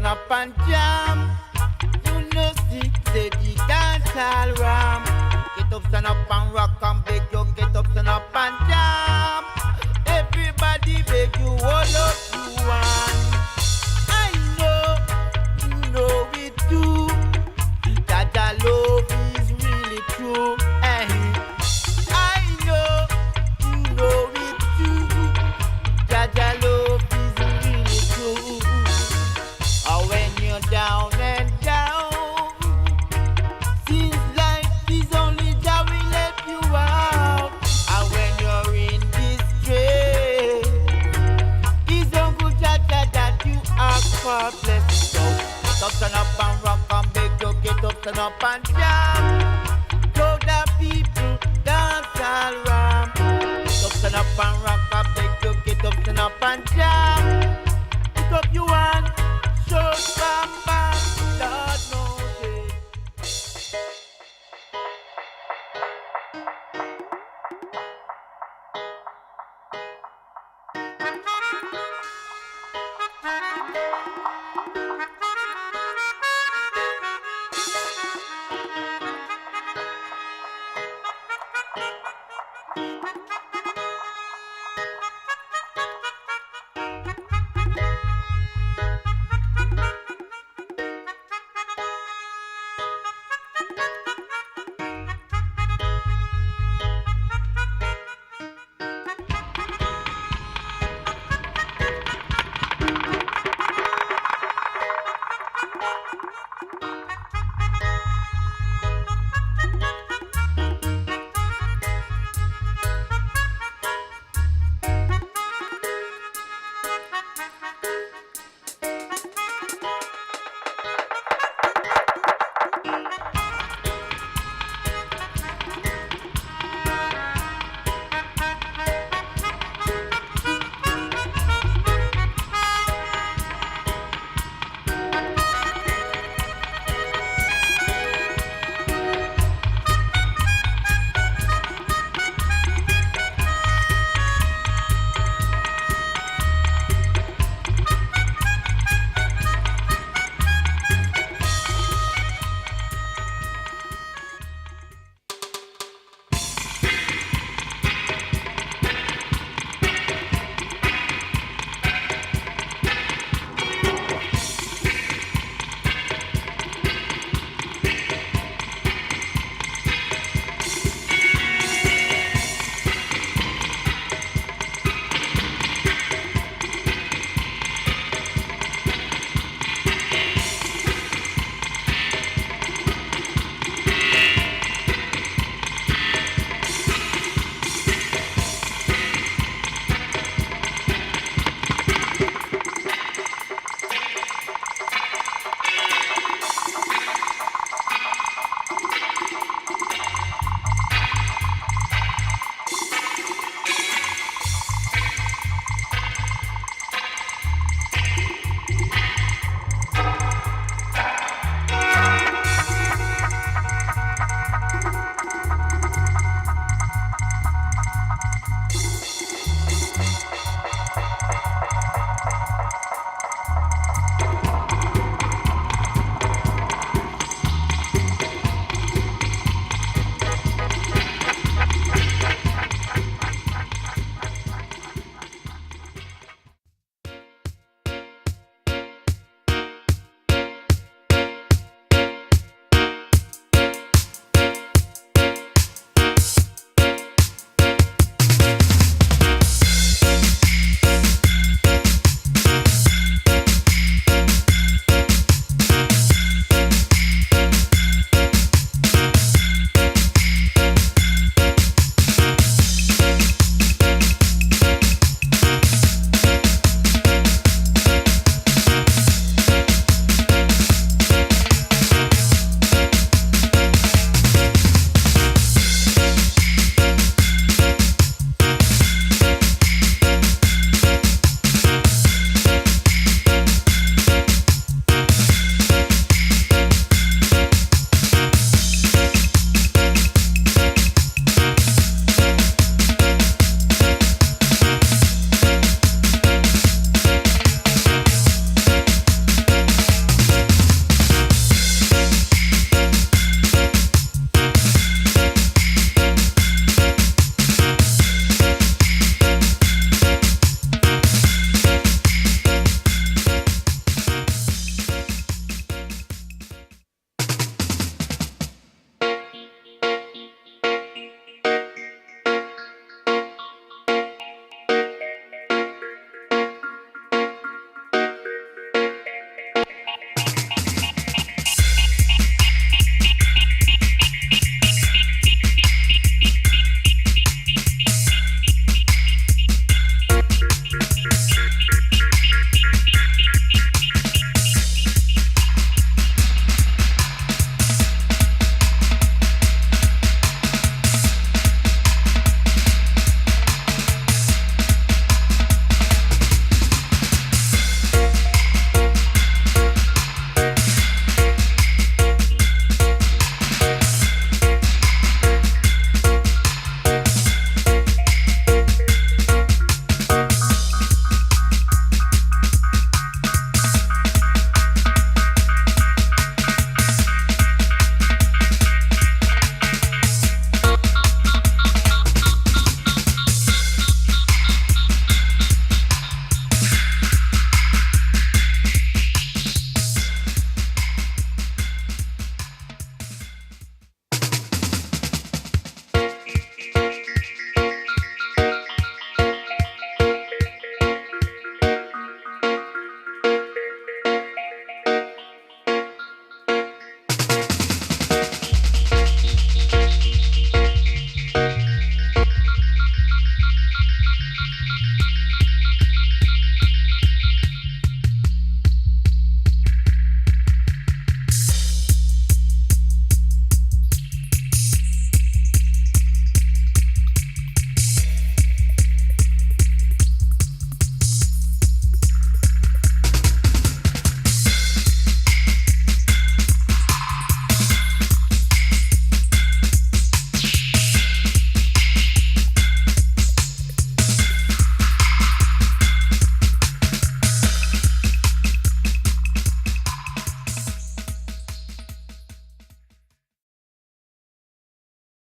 up and jam. You know, see, say the dance all ram. Get up, stand up and rock and beg you. Get up, stand up and jam. Everybody beg you, all up you want. I know, you know it too. That the love is really true. Eh. I know, you know it too. That the love is really true. Oh, when you're down and down, seems like it's only that will let you out. And when you're in distress, it's so good that you ask for blessing. So get up, stand up and rock and beg you. Get up, stand up and jam. So the people dance all around. Get up, stand up and rock and beg you. Get up, stand up and jam. Pick up your hand, show some.